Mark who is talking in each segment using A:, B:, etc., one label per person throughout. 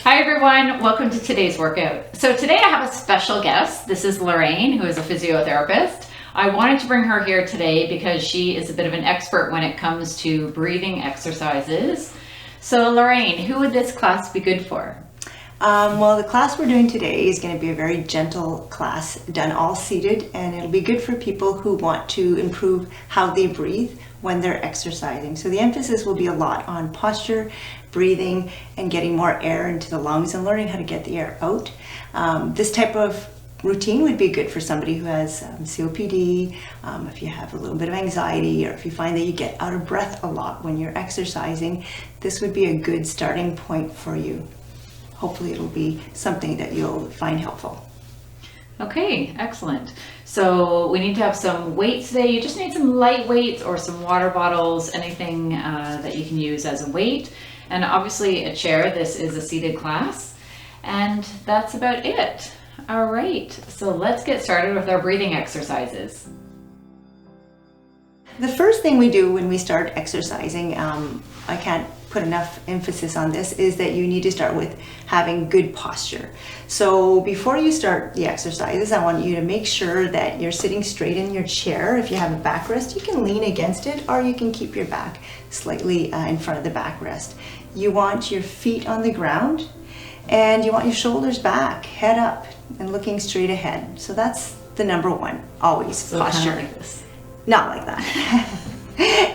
A: Hi everyone, welcome to today's workout. So today I have a special guest. This is Lorraine, who is a physiotherapist. I wanted to bring her here today because she is a bit of an expert when it comes to breathing exercises. So Lorraine, who would this class be good for?
B: Well, the class we're doing today is going to be a very gentle class done all seated, and it'll be good for people who want to improve how they breathe when they're exercising. So the emphasis will be a lot on posture, breathing, and getting more air into the lungs and learning how to get the air out. This type of routine would be good for somebody who has COPD, if you have a little bit of anxiety, or if you find that you get out of breath a lot when you're exercising. This would be a good starting point for you. Hopefully it'll be something that you'll find helpful.
A: Okay, excellent. So we need to have some weights today. You just need some light weights or some water bottles, anything that you can use as a weight. And obviously a chair. This is a seated class. And that's about it. All right, so let's get started with our breathing exercises.
B: The first thing we do when we start exercising, I can't put enough emphasis on this, is that you need to start with having good posture. So before you start the exercises, I want you to make sure that you're sitting straight in your chair. If you have a backrest, you can lean against it, or you can keep your back slightly in front of the backrest. You want your feet on the ground, and you want your shoulders back, head up, and looking straight ahead. So that's the number one, always,
A: So
B: posture.
A: kind of like this.
B: Not like that.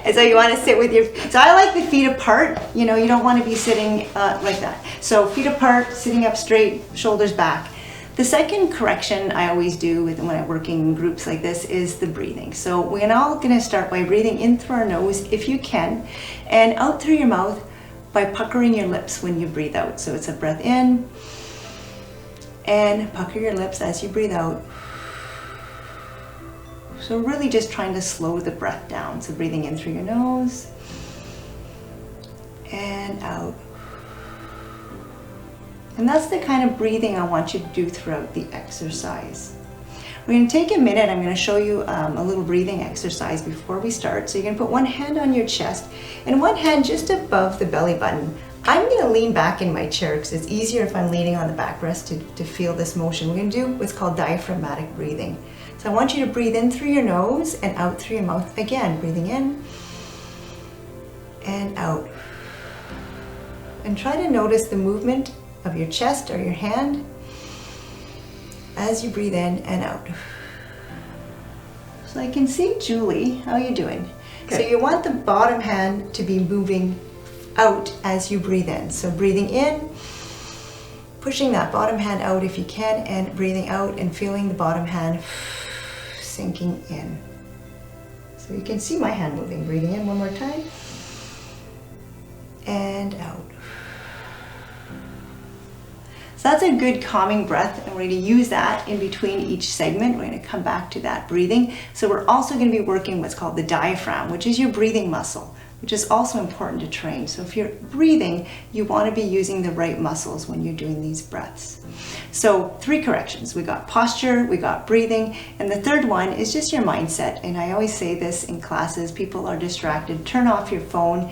B: And so you want to sit with your, so I like the feet apart, you don't want to be sitting like that. So feet apart, sitting up straight, shoulders back. The second correction I always do when I'm working in groups like this is the breathing. So we're all going to start by breathing in through our nose if you can, and out through your mouth by puckering your lips when you breathe out. So it's a breath in, and pucker your lips as you breathe out. So really just trying to slow the breath down. So breathing in through your nose and out. And that's the kind of breathing I want you to do throughout the exercise. We're going to take a minute. I'm going to show you a little breathing exercise before we start. So you're going to put one hand on your chest and one hand just above the belly button. I'm going to lean back in my chair because it's easier if I'm leaning on the backrest to feel this motion. We're going to do what's called diaphragmatic breathing. So I want you to breathe in through your nose and out through your mouth. Again, breathing in and out. And try to notice the movement of your chest or your hand as you breathe in and out. So I can see Julie. How are you doing? Good. So you want the bottom hand to be moving out as you breathe in. So breathing in, pushing that bottom hand out if you can, and breathing out and feeling the bottom hand sinking in. So you can see my hand moving. Breathing in one more time and out. So that's a good calming breath, and we're going to use that in between each segment. We're going to come back to that breathing. So we're also going to be working what's called the diaphragm, which is your breathing muscle, which is also important to train. So if you're breathing, you want to be using the right muscles when you're doing these breaths. So 3 corrections. We got posture, we got breathing, and the third one is just your mindset. And I always say this in classes, people are distracted. Turn off your phone,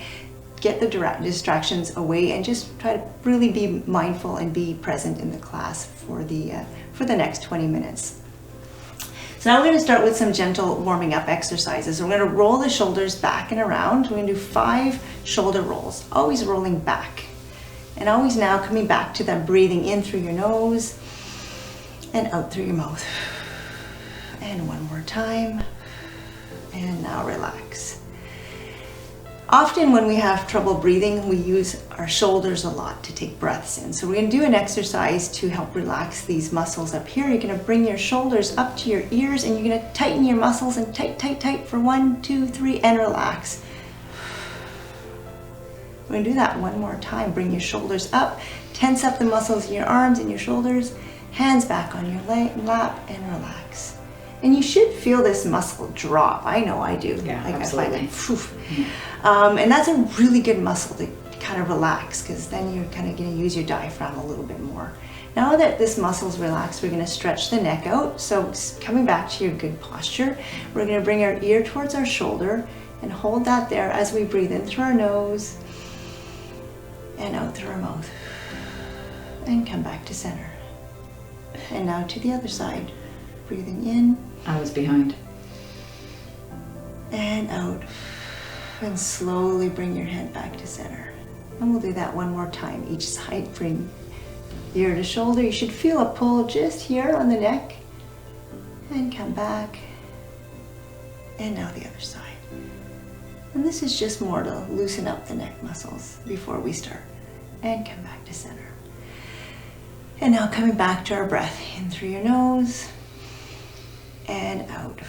B: get the distractions away, and just try to really be mindful and be present in the class for the next 20 minutes. So now we're going to start with some gentle warming up exercises. We're going to roll the shoulders back and around. We're going to do 5 shoulder rolls, always rolling back. And always now coming back to that breathing in through your nose and out through your mouth. And one more time. And now relax. Often when we have trouble breathing, we use our shoulders a lot to take breaths in. So we're going to do an exercise to help relax these muscles up here. You're going to bring your shoulders up to your ears, and you're going to tighten your muscles and tight for 1, 2, 3, and relax. We're going to do that one more time. Bring your shoulders up, tense up the muscles in your arms and your shoulders, hands back on your lap, and relax. And you should feel this muscle drop. I know I do.
A: Yeah,
B: absolutely.
A: I find
B: that, and that's a really good muscle to kind of relax, because then you're kind of going to use your diaphragm a little bit more. Now that this muscle's relaxed, we're going to stretch the neck out. So coming back to your good posture, we're going to bring our ear towards our shoulder and hold that there as we breathe in through our nose and out through our mouth. and come back to center. And now to the other side. Breathing in.
A: I was behind.
B: And out. And slowly bring your head back to center. And we'll do that one more time. Each side, bring ear to shoulder. You should feel a pull just here on the neck. And come back. And now the other side. And this is just more to loosen up the neck muscles before we start. And come back to center. And now coming back to our breath. In through your nose. And out.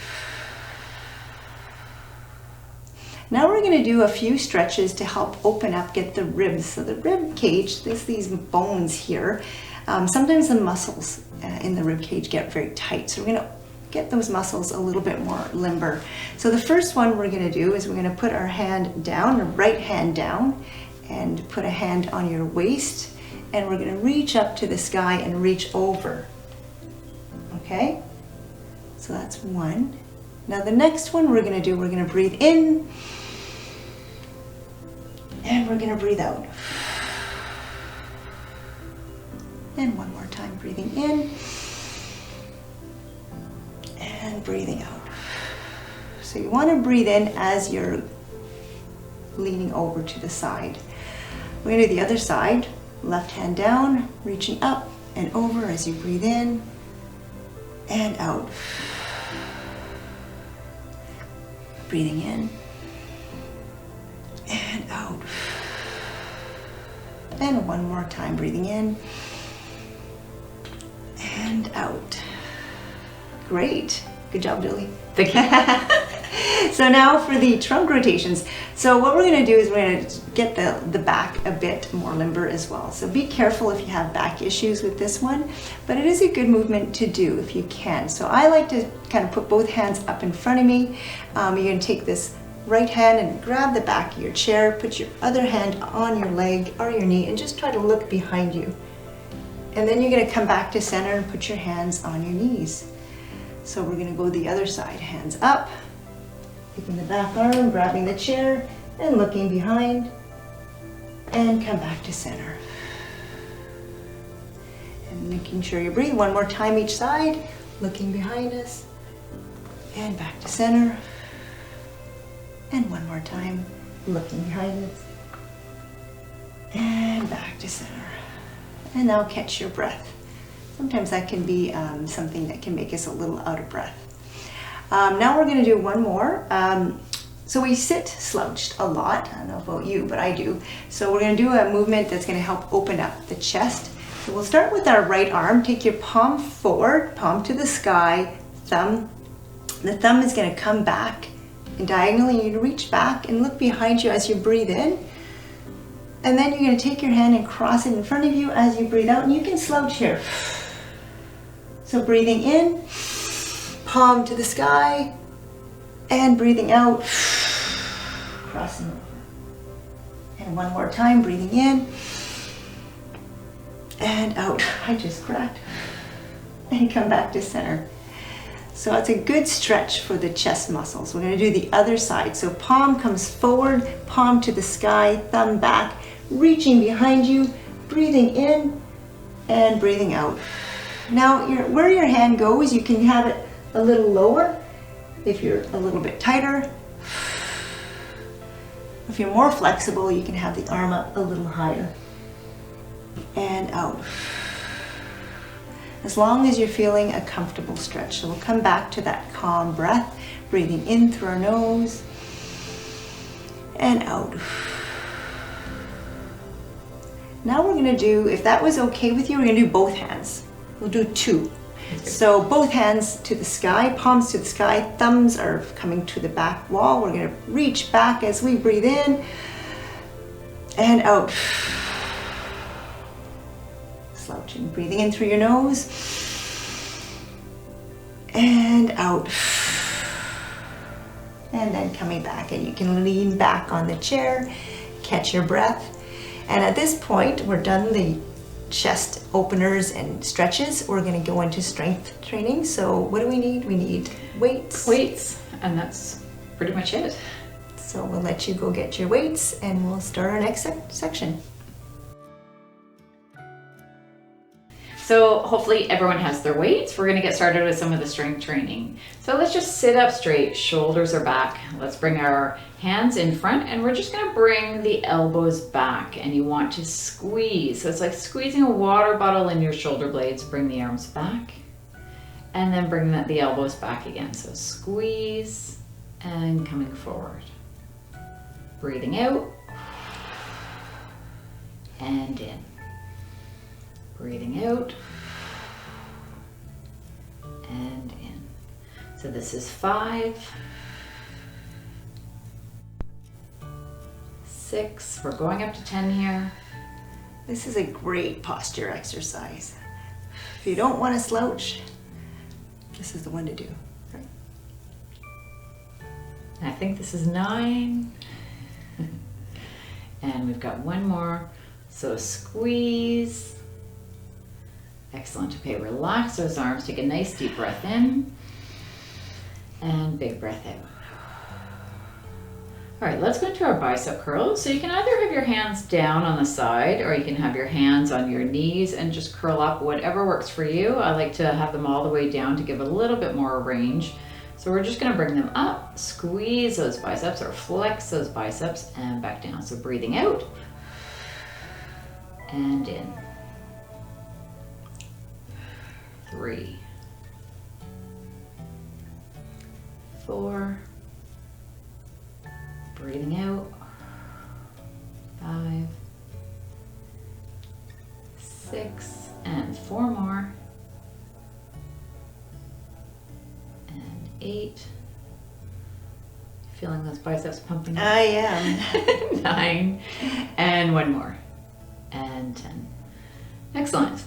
B: Now we're going to do a few stretches to help open up, get the ribs. So the rib cage, there's these bones here. Sometimes the muscles in the rib cage get very tight. So we're going to get those muscles a little bit more limber. So the first one we're going to do is we're going to put our hand down, our right hand down, and put a hand on your waist. And we're going to reach up to the sky and reach over. Okay? So that's one. Now the next one we're going to do, we're going to breathe in. And we're going to breathe out. And one more time, breathing in. And breathing out. So you want to breathe in as you're leaning over to the side. We're going to do the other side. Left hand down, reaching up and over as you breathe in and out. Breathing in and out. And one more time, breathing in and out. Great. Good job, Julie.
A: Thank you.
B: So now for the trunk rotations. So what we're going to do is we're going to get the back a bit more limber as well. So be careful if you have back issues with this one, but it is a good movement to do if you can. So I like to kind of put both hands up in front of me. You're going to take this right hand and grab the back of your chair, put your other hand on your leg or your knee and just try to look behind you. And then you're going to come back to center and put your hands on your knees. So we're going to go the other side, hands up, taking the back arm, grabbing the chair and looking behind and come back to center. And making sure you breathe one more time each side, looking behind us and back to center. And one more time, looking behind us and back to center. And now catch your breath. Sometimes that can be something that can make us a little out of breath. Now we're going to do one more. So we sit slouched a lot. I don't know about you, but I do. So we're going to do a movement that's going to help open up the chest. So we'll start with our right arm. Take your palm forward, palm to the sky, thumb. The thumb is going to come back and diagonally. You reach back and look behind you as you breathe in. And then you're going to take your hand and cross it in front of you as you breathe out. And you can slouch here. So breathing in, palm to the sky, and breathing out, crossing over. And one more time, breathing in, and out. I just cracked. And come back to center. So it's a good stretch for the chest muscles. We're going to do the other side. So palm comes forward, palm to the sky, thumb back, reaching behind you, breathing in, and breathing out. Now, where your hand goes, you can have it a little lower if you're a little bit tighter. If you're more flexible, you can have the arm up a little higher. And out. As long as you're feeling a comfortable stretch. So we'll come back to that calm breath, breathing in through our nose and out. Now we're going to do, if that was okay with you, we're going to do both hands. We'll do two. So both hands to the sky, palms to the sky, thumbs are coming to the back wall. We're going to reach back as we breathe in and out. Slouching, breathing in through your nose and out. And then coming back, and you can lean back on the chair, catch your breath. And at this point, we're done the chest openers and stretches. We're going to go into strength training. So what do we need? We need weights.
A: Weights, and that's pretty much it.
B: So we'll let you go get your weights and we'll start our next section.
A: So hopefully everyone has their weights. We're gonna get started with some of the strength training. So let's just sit up straight, shoulders are back. Let's bring our hands in front and we're just gonna bring the elbows back, and you want to squeeze. So it's like squeezing a water bottle in your shoulder blades. Bring the arms back and then bring the elbows back again. So squeeze and coming forward. Breathing out and in. Breathing out and in. So this is 5, 6, we're going up to 10 here.
B: This is a great posture exercise. If you don't want to slouch, this is the one to do.
A: I think this is 9. And we've got one more. So squeeze. Excellent. Okay, relax those arms. Take a nice deep breath in. And big breath out. All right, let's go into our bicep curls. So you can either have your hands down on the side or you can have your hands on your knees and just curl up, whatever works for you. I like to have them all the way down to give a little bit more range. So we're just gonna bring them up, squeeze those biceps or flex those biceps and back down. So breathing out and in. 3, 4, breathing out, 5, 6, and 4 more. 8. Feeling those biceps pumping up?
B: I am.
A: 9. And 1 more. And 10. Excellent.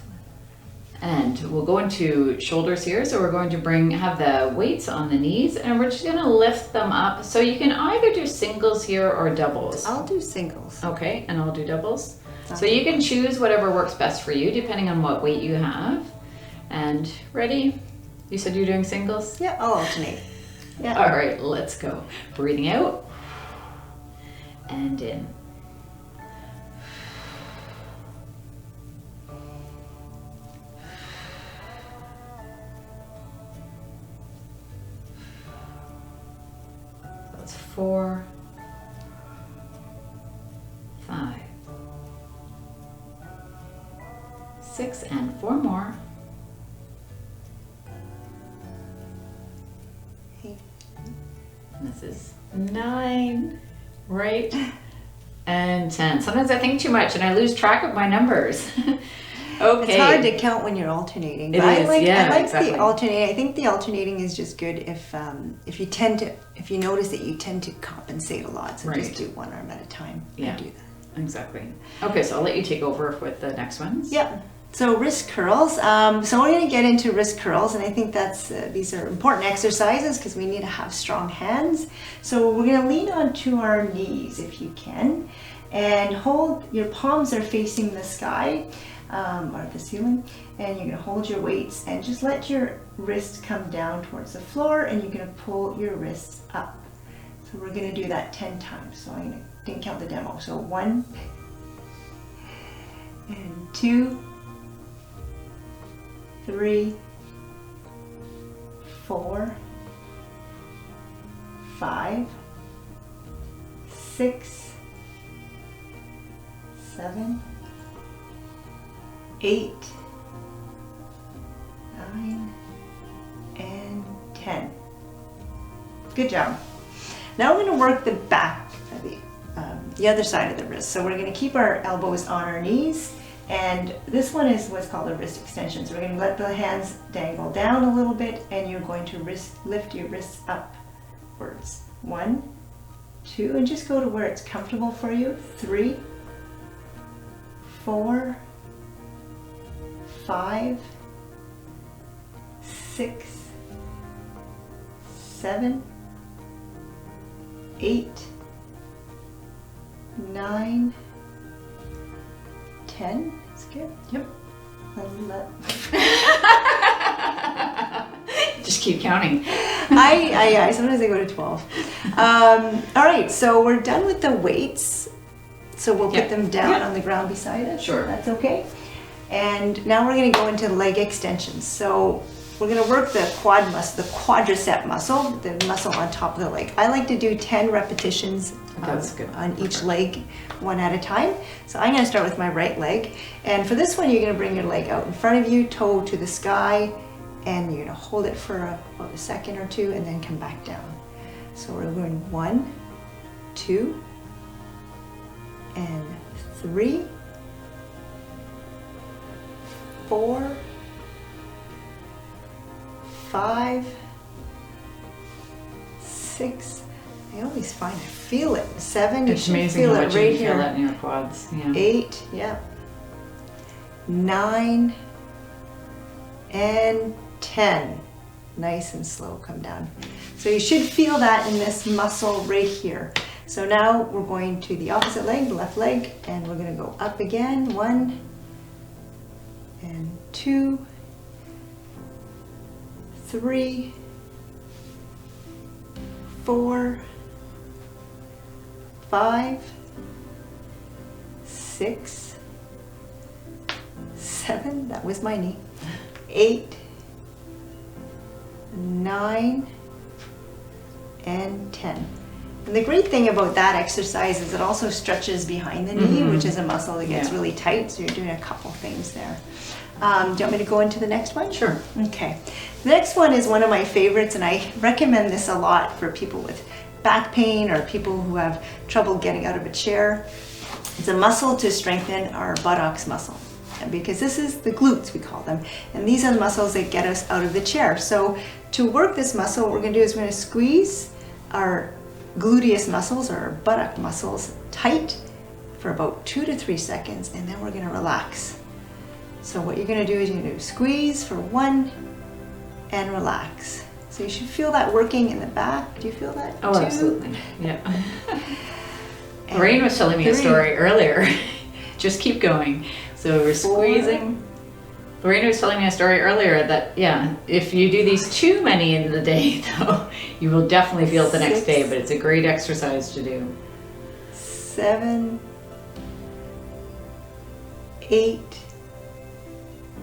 A: And we'll go into shoulders here. So we're going to have the weights on the knees and we're just gonna lift them up. So you can either do singles here or doubles.
B: I'll do singles.
A: Okay, and I'll do doubles. So you can choose whatever works best for you depending on what weight you have. And ready? You said you're doing singles?
B: Yeah, I'll alternate. Yeah.
A: All right, let's go. Breathing out and in. That's 4, 5, 6, and 4 more.
B: 8.
A: This is 9, right? And 10. Sometimes I think too much and I lose track of my numbers. Okay.
B: It's hard to count when you're alternating.
A: It
B: But
A: is,
B: I like
A: exactly.
B: the alternating. I think the alternating is just good if you notice that you tend to compensate a lot. So just
A: Right.
B: do one arm at a time.
A: Yeah.
B: And do that.
A: Exactly. Okay, so I'll let you take over with the next ones.
B: Yeah. So wrist curls. So we're going to get into wrist curls, and I think these are important exercises because we need to have strong hands. So we're going to lean onto our knees if you can, and hold. Your palms are facing the sky or the ceiling, and you're going to hold your weights and just let your wrist come down towards the floor, and you're going to pull your wrists up. So we're going to do that 10 times. So I didn't count the demo. So 1 and 2. 3, 4, 5, 6, 7, 8, 9, and 10. Good job. Now we're going to work the back of the other side of the wrist. So we're going to keep our elbows on our knees. And this one is what's called a wrist extension. So we're going to let the hands dangle down a little bit, and you're going to lift your wrists upwards. 1, 2, and just go to where it's comfortable for you. 3, 4, 5, 6, 7, 8, 9, 10. That's good.
A: Yep.
B: I
A: Just keep counting.
B: sometimes I go to 12. All right, so we're done with the weights. So we'll put them down on the ground beside us.
A: Sure.
B: That's okay. And now we're going to go into leg extensions. So we're going to work the quad muscle, the quadricep muscle, the muscle on top of the leg. I like to do 10 repetitions on each leg, one at a time. So I'm going to start with my right leg. And for this one, you're going to bring your leg out in front of you, toe to the sky, and you're going to hold it for about a second or two and then come back down. So we're going 1, 2, and 3, 4, 5, 6. I always find I feel it. 7.
A: It's amazing
B: feel
A: how
B: it
A: much
B: right
A: you
B: here.
A: feel that in your quads. Yeah.
B: 8. Yeah. 9 and 10. Nice and slow. Come down. So you should feel that in this muscle right here. So now we're going to the opposite leg, the left leg, and we're going to go up again. 1 and 2, 3, 4, 5, 6, 7, that was my knee, 8, 9, and 10. And the great thing about that exercise is it also stretches behind the knee, which is a muscle that gets really tight, so you're doing a couple things there. Do you want me to go into the next one?
A: Sure.
B: Okay. The next one is one of my favorites, and I recommend this a lot for people with back pain or people who have trouble getting out of a chair. It's a muscle to strengthen our buttocks muscle, because this is the glutes, we call them, and these are the muscles that get us out of the chair. So to work this muscle, what we're going to do is we're going to squeeze our gluteus muscles, or our buttock muscles, tight for about 2 to 3 seconds, and then we're going to relax. So what you're going to do is you're going to squeeze for 1 and relax. So you should feel that working in the back. Do you feel that?
A: Oh,
B: 2?
A: absolutely. Yeah. Lorraine was telling me a story earlier. Just keep going. So we're squeezing. Lorraine was telling me a story earlier that, yeah, if you do these too many in the day, though, you will definitely feel it the next day, but it's a great exercise to do.
B: 7, 8,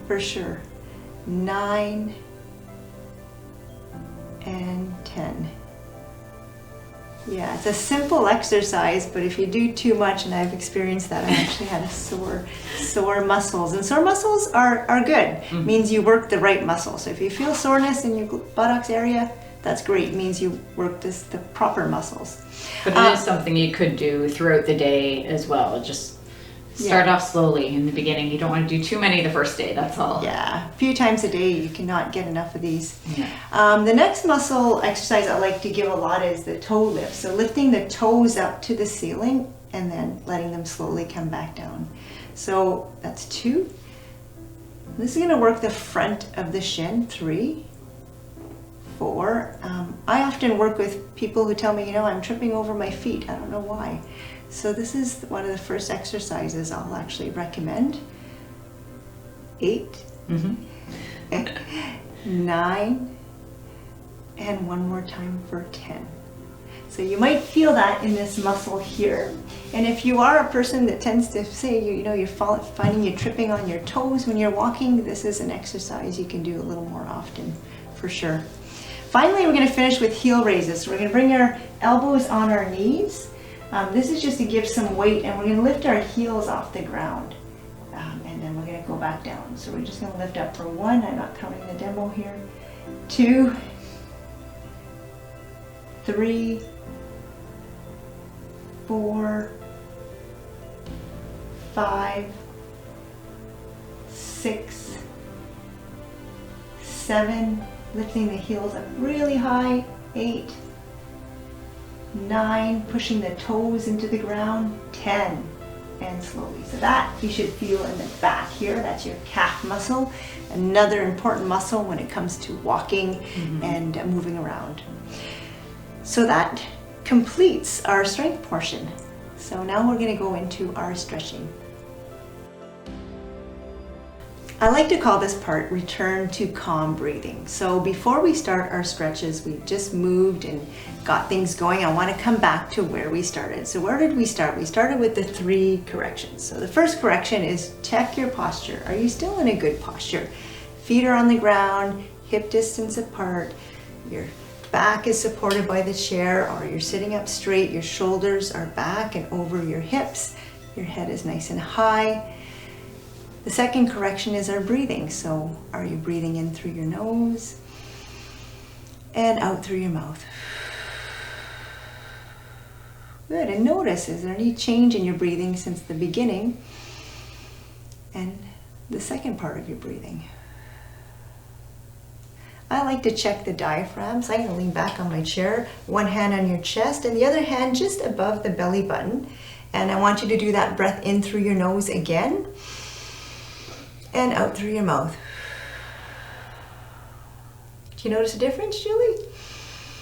B: for sure, 9, and 10. Yeah, it's a simple exercise, but if you do too much, and I've experienced that, I actually had sore muscles. And sore muscles are good. It means you work the right muscle. So if you feel soreness in your buttocks area, that's great. It means you work the proper muscles.
A: But it is something you could do throughout the day as well. Just start off slowly in the beginning. You don't want to do too many the first day, that's all.
B: Yeah, a few times a day. You cannot get enough of these.
A: Yeah.
B: The next muscle exercise I like to give a lot is the toe lift. So lifting the toes up to the ceiling and then letting them slowly come back down. So that's 2. This is going to work the front of the shin. 3, 4. I often work with people who tell me, I'm tripping over my feet. I don't know why. So this is one of the first exercises I'll actually recommend. 8, 9, and one more time for 10. So you might feel that in this muscle here. And if you are a person that tends to say, you're finding you're tripping on your toes when you're walking, this is an exercise you can do a little more often, for sure. Finally, we're going to finish with heel raises. So we're going to bring our elbows on our knees. This is just to give some weight, and we're going to lift our heels off the ground. And then we're going to go back down. So we're just going to lift up for 1. I'm not counting the demo here. 2, 3, 4, 5, 6, 7, lifting the heels up really high. 8, 9, pushing the toes into the ground. 10, and slowly. So that you should feel in the back here. That's your calf muscle, another important muscle when it comes to walking and moving around. So that completes our strength portion. So now we're going to go into our stretching. I like to call this part return to calm breathing. So before we start our stretches, we just moved and got things going. I want to come back to where we started. So where did we start? We started with the 3 corrections. So the first correction is check your posture. Are you still in a good posture? Feet are on the ground, hip distance apart, your back is supported by the chair, or you're sitting up straight, your shoulders are back and over your hips, your head is nice and high. The second correction is our breathing. So are you breathing in through your nose and out through your mouth? Good. And notice, is there any change in your breathing since the beginning and the second part of your breathing? I like to check the diaphragm. So I'm going to lean back on my chair, one hand on your chest and the other hand just above the belly button. And I want you to do that breath in through your nose again. And out through your mouth. Do you notice a difference, Julie?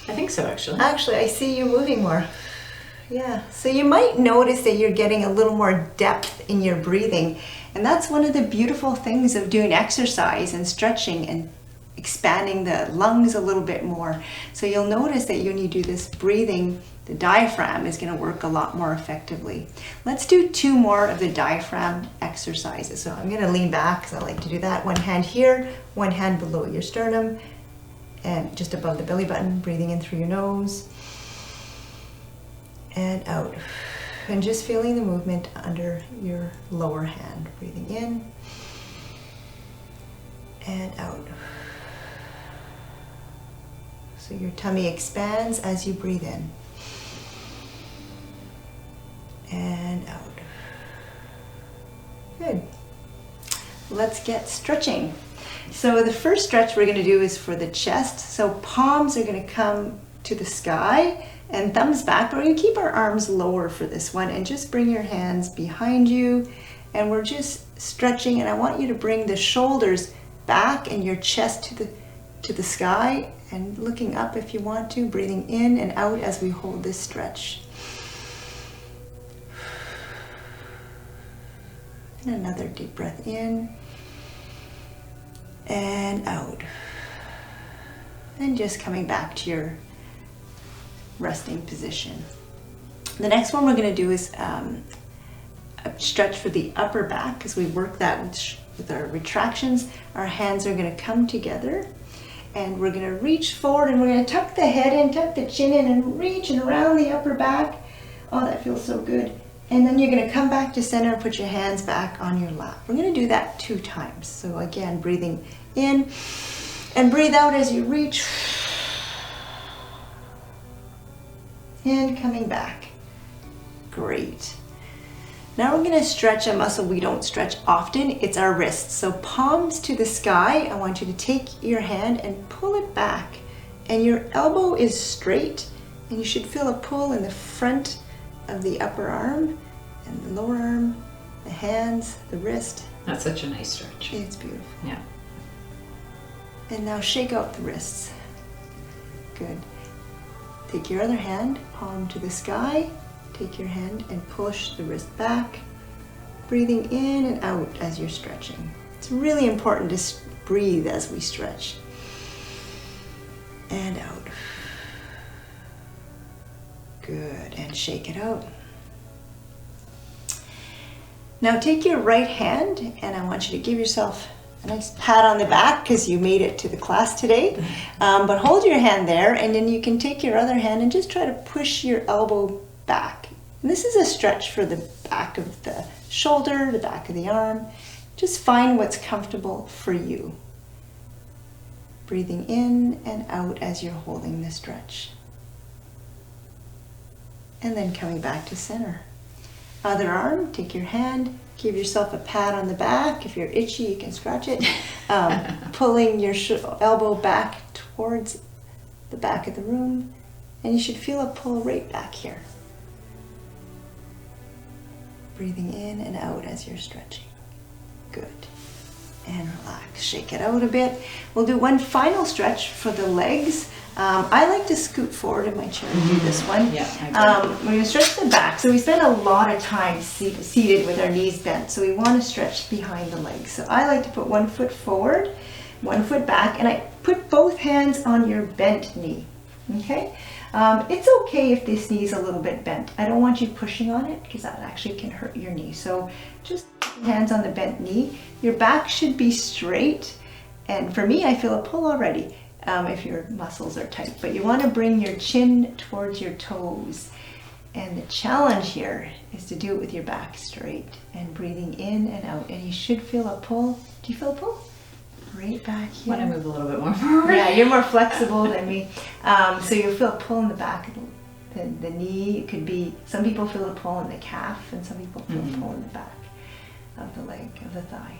A: I think so, actually.
B: Actually, I see you moving more. Yeah, so you might notice that you're getting a little more depth in your breathing. And that's one of the beautiful things of doing exercise and stretching and expanding the lungs a little bit more. So you'll notice that when you do this breathing, the diaphragm is going to work a lot more effectively. Let's do 2 more of the diaphragm exercises. So I'm going to lean back because I like to do that. One hand here, one hand below your sternum and just above the belly button, breathing in through your nose and out. And just feeling the movement under your lower hand, breathing in and out. So your tummy expands as you breathe in. And out. Good. Let's get stretching. So the first stretch we're going to do is for the chest. So palms are going to come to the sky and thumbs back. We're going to keep our arms lower for this one and just bring your hands behind you. And we're just stretching, and I want you to bring the shoulders back and your chest to the sky and looking up if you want to, breathing in and out as we hold this stretch. And another deep breath in and out. And just coming back to your resting position. The next one we're going to do is a stretch for the upper back, because we work that with our retractions. Our hands are going to come together and we're going to reach forward and we're going to tuck the head in, tuck the chin in and reach and around the upper back. Oh, that feels so good. And then you're going to come back to center and put your hands back on your lap. We're going to do that 2 times. So again, breathing in and breathe out as you reach. And coming back. Great. Now we're going to stretch a muscle we don't stretch often. It's our wrists. So palms to the sky. I want you to take your hand and pull it back. And your elbow is straight. And you should feel a pull in the front of the upper arm and the lower arm, the hands, the wrist.
A: That's such a nice stretch.
B: It's beautiful.
A: Yeah.
B: And now shake out the wrists. Good. Take your other hand, palm to the sky. Take your hand and push the wrist back, breathing in and out as you're stretching. It's really important to breathe as we stretch. And out. Good, and shake it out. Now take your right hand and I want you to give yourself a nice pat on the back because you made it to the class today. But hold your hand there and then you can take your other hand and just try to push your elbow back. And this is a stretch for the back of the shoulder, the back of the arm. Just find what's comfortable for you. Breathing in and out as you're holding the stretch. And then coming back to center. Other arm, take your hand, give yourself a pat on the back. If you're itchy, you can scratch it. Pulling your elbow back towards the back of the room. And you should feel a pull right back here. Breathing in and out as you're stretching. Good. And relax. Shake it out a bit. We'll do one final stretch for the legs. I like to scoot forward in my chair and do this one.
A: Yeah, I agree.
B: We're going to stretch the back. So we spend a lot of time seated with our knees bent. So we want to stretch behind the legs. So I like to put 1 foot forward, 1 foot back, and I put both hands on your bent knee. Okay? It's okay if this knee is a little bit bent. I don't want you pushing on it because that actually can hurt your knee. So just hands on the bent knee. Your back should be straight. And for me, I feel a pull already. If your muscles are tight, but you want to bring your chin towards your toes. And the challenge here is to do it with your back straight and breathing in and out. And you should feel a pull. Do you feel a pull? Right back here.
A: Want to move a little bit more forward?
B: Yeah, you're more flexible than me. So you'll feel a pull in the back of the knee. It could be, some people feel a pull in the calf and some people feel a pull in the back of the leg, of the thigh.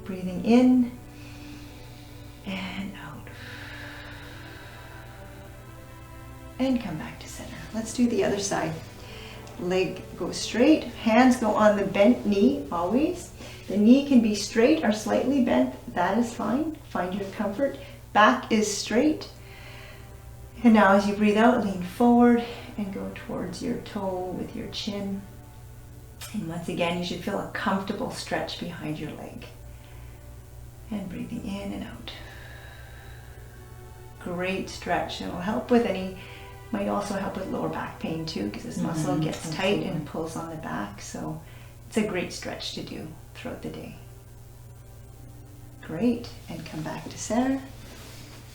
B: Breathing in and out. And come back to center. Let's do the other side. Leg goes straight, hands go on the bent knee always. The knee can be straight or slightly bent, that is fine. Find your comfort. Back is straight. And now as you breathe out, lean forward and go towards your toe with your chin. And once again, you should feel a comfortable stretch behind your leg. And breathing in and out. Great stretch. It will help with might also help with lower back pain too, because this muscle gets tight and pulls on the back. So it's a great stretch to do throughout the day. Great. And come back to center.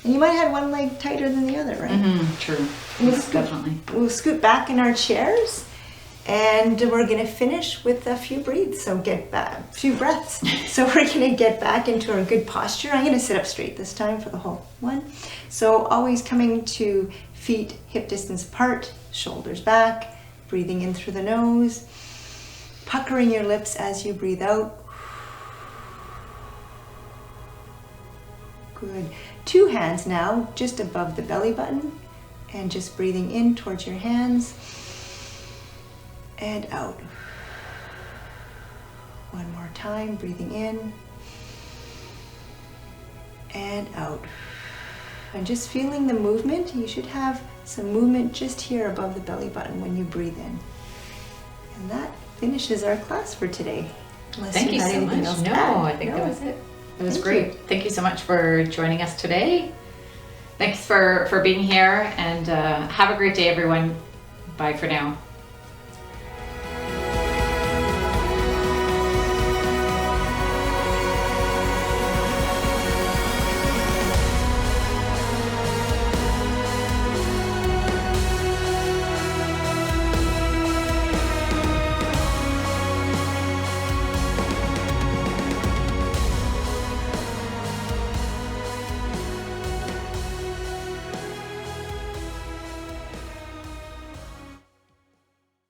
B: And you might have one leg tighter than the other, right?
A: True.
B: Definitely. We'll scoot back in our chairs. And we're going to finish with a few breaths, so few breaths. So we're going to get back into our good posture. I'm going to sit up straight this time for the whole one. So always coming to feet hip distance apart, shoulders back, breathing in through the nose, puckering your lips as you breathe out. Good. 2 hands now, just above the belly button, and just breathing in towards your hands. And out. One more time, breathing in and out. And just feeling the movement. You should have some movement just here above the belly button when you breathe in. And that finishes our class for today. Unless
A: Thank you
B: had
A: so
B: anything
A: much.
B: else to
A: No,
B: add.
A: I think that was it. It was
B: Thank
A: great.
B: you.
A: Thank you so much for joining us today. Thanks for being here, and have a great day, everyone. Bye for now.